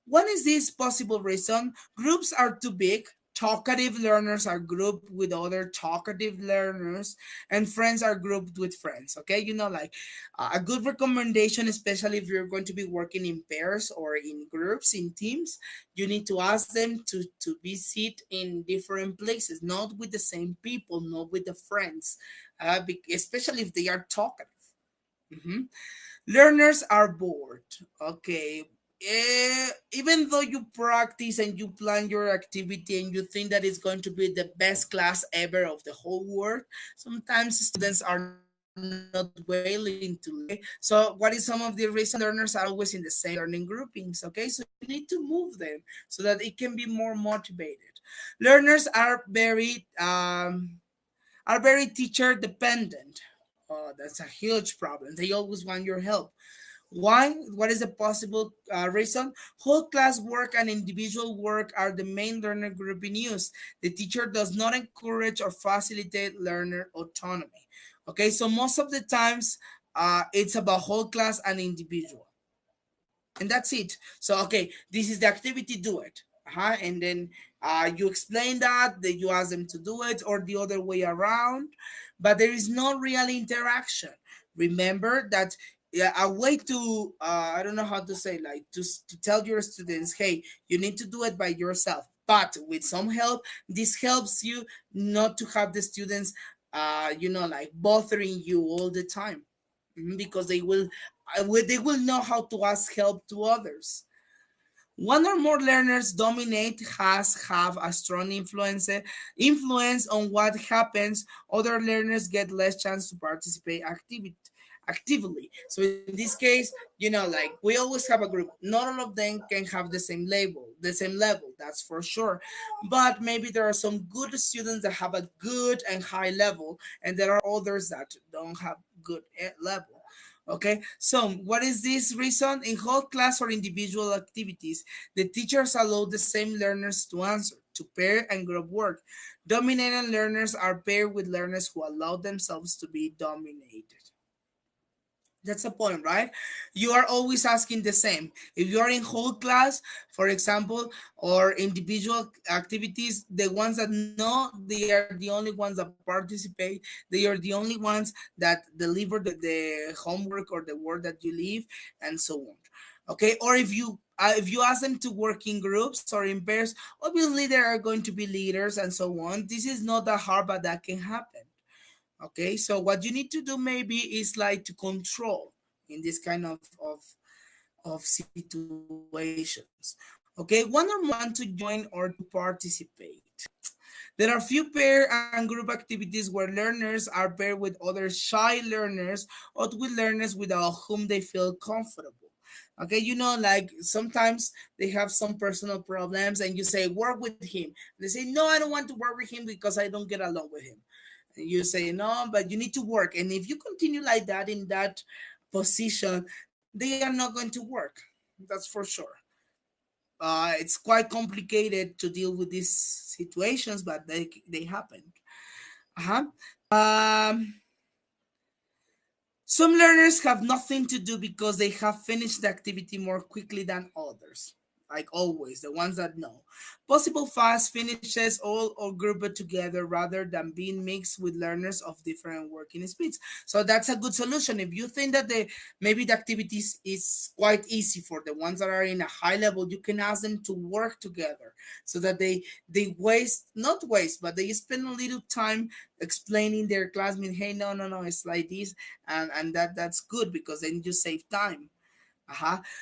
What is this possible reason? Groups are too big. Talkative learners are grouped with other talkative learners, and friends are grouped with friends. Okay, like a good recommendation, especially if you're going to be working in pairs or in groups, in teams, you need to ask them to be sit in different places, not with the same people, not with the friends, especially if they are talkative. Mhm. Learners are bored. Okay. Even though you practice and you plan your activity and you think that it's going to be the best class ever of the whole world, sometimes students are not willing to learn. Okay. So, what is some of the reasons? Learners are always in the same learning groupings. Okay. So, you need to move them so that it can be more motivated. Learners are very teacher dependent. Oh, that's a huge problem. They always want your help. Why? What is the possible reason? Whole class work and individual work are the main learner group in use. The teacher does not encourage or facilitate learner autonomy. Okay, so most of the times it's about whole class and individual, and that's it. So okay, this is the activity, do it. And then you explain that you ask them to do it, or the other way around, but there is no real interaction. Remember that, yeah, a way to I don't know how to say, like, to tell your students, hey, you need to do it by yourself, but with some help. This helps you not to have the students like bothering you all the time. Because they will know how to ask help to others. One or more learners dominate has have a strong influence on what happens. Other learners get less chance to participate actively. So in this case, like, we always have a group. Not all of them can have the same level, that's for sure. But maybe there are some good students that have a good and high level, and there are others that don't have good level. Okay, so what is this reason? In whole class or individual activities, the teachers allow the same learners to answer, to pair and group work. Dominating learners are paired with learners who allow themselves to be dominated. That's the point, right? You are always asking the same. If you are in whole class, for example, or individual activities, the ones that know, they are the only ones that participate. They are the only ones that deliver the homework or the work that you leave, and so on. Okay, or if you ask them to work in groups or in pairs, obviously there are going to be leaders and so on. This is not that hard, but that can happen. Okay, so what you need to do maybe is like to control in this kind of situations. Okay, one or more learners want to join or to participate. There are few pair and group activities where learners are paired with other shy learners or with learners without whom they feel comfortable. Okay, like sometimes they have some personal problems and you say, work with him. They say, no, I don't want to work with him because I don't get along with him. And you say, no, but you need to work. And if you continue like that in that position, they are not going to work. That's for sure. It's quite complicated to deal with these situations, but they happen. Uh-huh. Um, some learners have nothing to do because they have finished the activity more quickly than others. Like always, the ones that know. Possible fast finishes all or grouped together rather than being mixed with learners of different working speeds. So that's a good solution. If you think that maybe the activities is quite easy for the ones that are in a high level, you can ask them to work together so that they waste not waste, but they spend a little time explaining their classmates, hey, no, it's like this, and that's good because then you save time.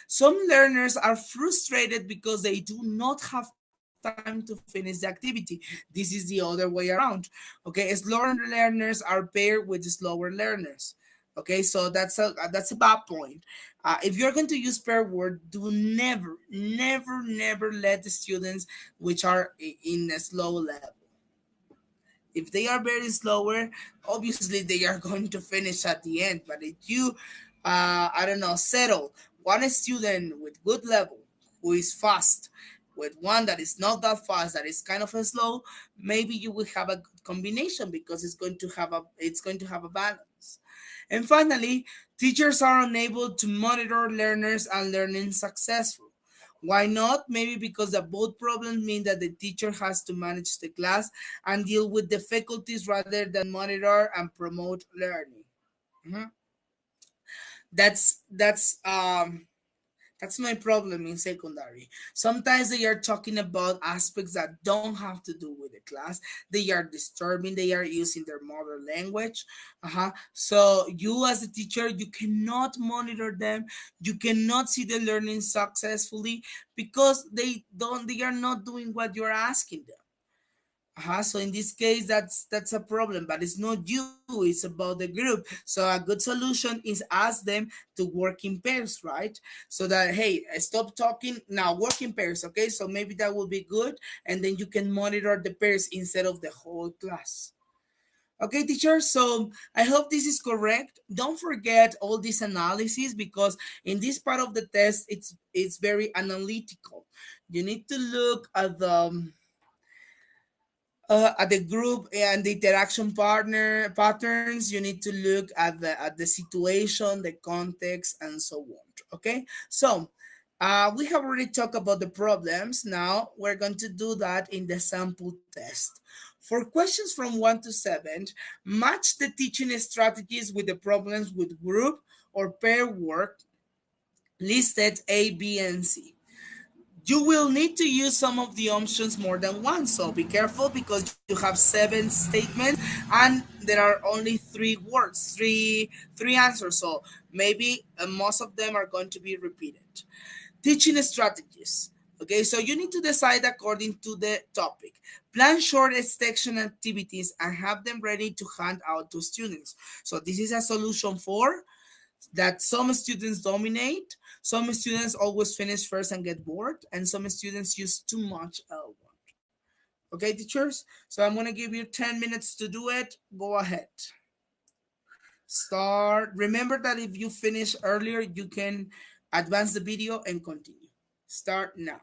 Some learners are frustrated because they do not have time to finish the activity. This is the other way around. Okay, slower learners are paired with slower learners. Okay, so that's a bad point. If you're going to use pair word, do never let the students which are in a slow level. If they are very slower, obviously they are going to finish at the end. But if you, I don't know, settle one student with good level who is fast with one that is not that fast, that is kind of a slow, maybe you will have a good combination because it's going to have a balance. students. And finally, teachers are unable to monitor learners and learning successful. Why not? Maybe because the both problems mean that the teacher has to manage the class and deal with difficulties rather than monitor and promote learning. Mhm. That's my problem in secondary. Sometimes they are talking about aspects that don't have to do with the class. They are disturbing. They are using their mother language. So you as a teacher, you cannot monitor them. You cannot see the learning successfully because they are not doing what you're asking them. So in this case, that's a problem, but it's not you. It's about the group. So a good solution is ask them to work in pairs, right? So that hey, stop talking now, work in pairs. Okay, so maybe that will be good, and then you can monitor the pairs instead of the whole class. Okay, teacher. So I hope this is correct. Don't forget all this analysis because in this part of the test, it's very analytical. You need to look at the group and the interaction partner patterns. You need to look at the situation, the context, and so on. Okay, so we have already talked about the problems. Now we're going to do that in the sample test. For questions from 1 to 7, match the teaching strategies with the problems with group or pair work listed A, B, and C. You will need to use some of the options more than once, so be careful because you have 7 statements and there are only 3 words, three answers. So maybe most of them are going to be repeated. Teaching strategies. Okay, so you need to decide according to the topic. Plan short section activities and have them ready to hand out to students. So this is a solution for that some students dominate, some students always finish first and get bored, and some students use too much L1. Okay, teachers? So I'm going to give you 10 minutes to do it. Go ahead. Start. Remember that if you finish earlier, you can advance the video and continue. Start now.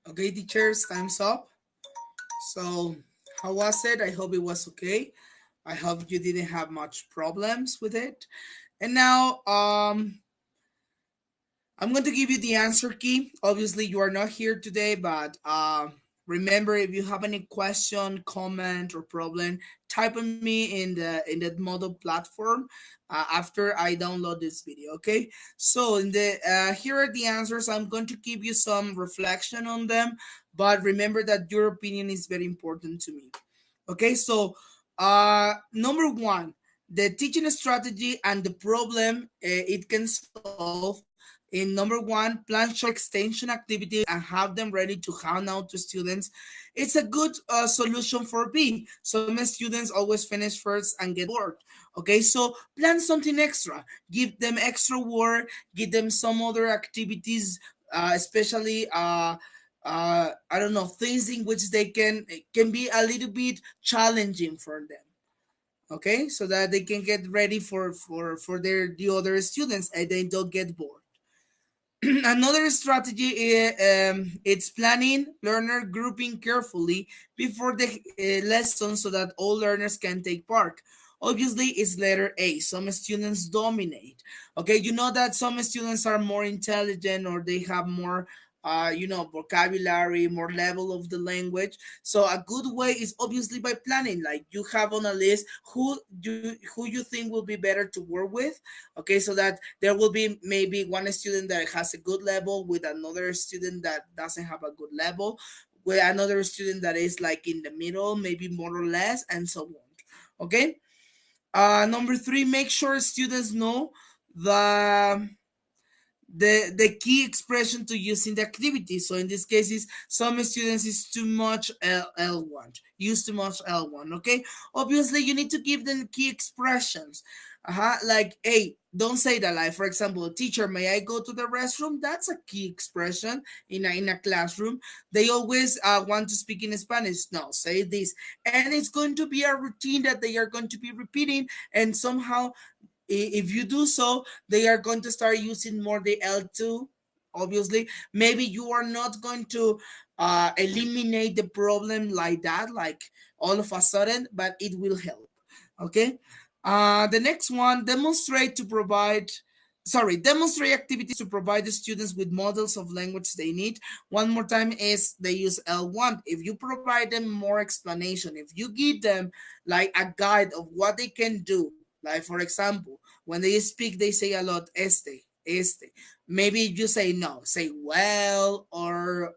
Okay, teachers, time's up. So, how was it? I hope it was okay. I hope you didn't have much problems with it. And now, I'm going to give you the answer key. Obviously, you are not here today, but remember, if you have any question, comment, or problem, type on me in that Moodle platform after I download this video. Okay. So in the here are the answers. I'm going to give you some reflection on them, but remember that your opinion is very important to me. Okay. So number one, the teaching strategy and the problem it can solve. In number one, plan short extension activities and have them ready to hand out to students. It's a good solution for B. Some students always finish first and get bored. Okay, so plan something extra. Give them extra work. Give them some other activities, especially I don't know, things in which they can be a little bit challenging for them. Okay, so that they can get ready for their the other students and they don't get bored. Another strategy is it's planning learner grouping carefully before the lesson so that all learners can take part. Obviously, it's letter A. Some students dominate. Okay, you know that some students are more intelligent or they have more, vocabulary, more level of the language. So a good way is obviously by planning. Like you have on a list who you think will be better to work with. Okay, so that there will be maybe one student that has a good level with another student that doesn't have a good level, with another student that is like in the middle, maybe more or less, and so on. Okay. Number three, make sure students know the the key expression to use in the activity. So in this case, is some students is too much L1, use too much L1. Okay, obviously you need to give them key expressions. Like, hey, don't say that. Like, for example, teacher, may I go to the restroom? That's a key expression in a classroom. They always want to speak in Spanish. No, say this, and it's going to be a routine that they are going to be repeating, and somehow if you do so, they are going to start using more the L2. Obviously, maybe you are not going to eliminate the problem like that, like all of a sudden, but it will help. Okay. The next one, demonstrate activities to provide the students with models of language they need. One more time is they use L1. If you provide them more explanation, if you give them like a guide of what they can do, like for example, when they speak, they say a lot este. Maybe you say no, say well or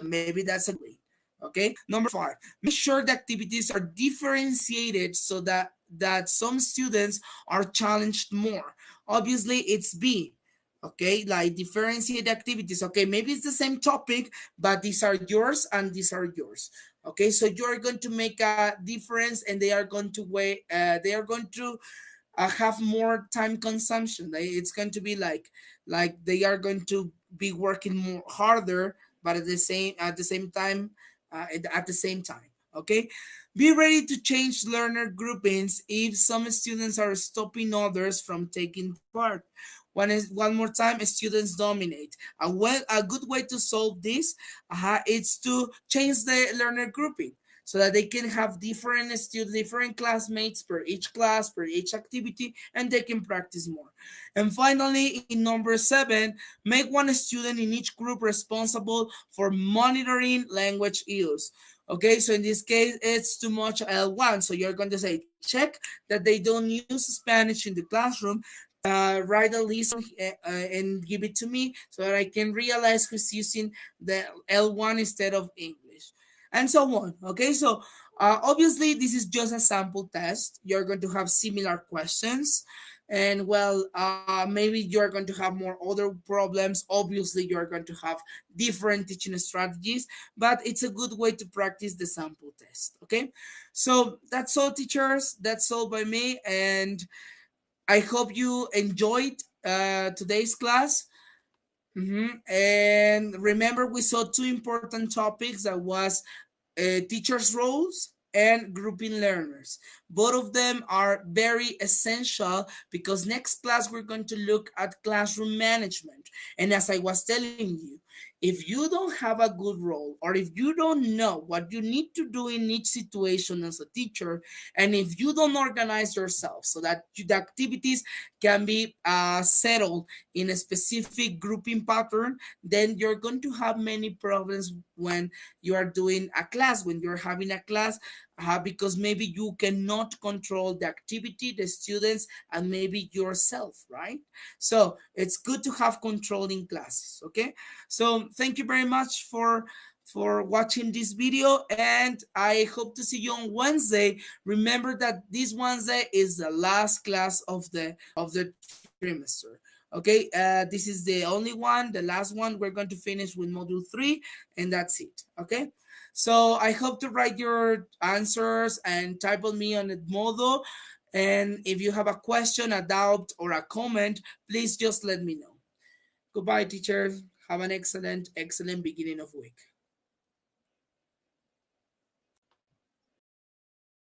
maybe that's a good way. Okay. Number five, make sure the activities are differentiated so that some students are challenged more. Obviously, it's B. Okay, like differentiate activities. Okay, maybe it's the same topic, but these are yours and these are yours. Okay, so you are going to make a difference and they are going to wait, they are going to have more time consumption. It's going to be like they are going to be working more harder, but at the same time, at the same time. Okay, be ready to change learner groupings if some students are stopping others from taking part. One more time, students dominate. A good way to solve this is to change the learner grouping so that they can have different students, different classmates per each class, per each activity, and they can practice more. And finally, in number 7, make one student in each group responsible for monitoring language use. Okay, so in this case, it's too much L1. So you're going to say, check that they don't use Spanish in the classroom. Write a list and give it to me so that I can realize who's using the L1 instead of English, and so on. Okay, so obviously this is just a sample test. You're going to have similar questions, and well, maybe you're going to have more other problems. Obviously, you're going to have different teaching strategies, but it's a good way to practice the sample test. Okay, so that's all, teachers. That's all by me, and I hope you enjoyed today's class. And remember, we saw two important topics that was teachers' roles and grouping learners. Both of them are very essential because next class we're going to look at classroom management. And as I was telling you, if you don't have a good role, or if you don't know what you need to do in each situation as a teacher, and if you don't organize yourself so that the activities can be settled in a specific grouping pattern, then you're going to have many problems when you are doing a class, when you're having a class, because maybe you cannot control the activity, the students, and maybe yourself, right? So it's good to have control in classes, okay? So thank you very much for watching this video, and I hope to see you on Wednesday. Remember that this Wednesday is the last class of the trimester. Okay, this is the only one, the last one. We're going to finish with module 3, and that's it. Okay, so I hope to write your answers and type on me on Edmodo. And if you have a question, a doubt, or a comment, please just let me know. Goodbye, teachers. Have an excellent beginning of week.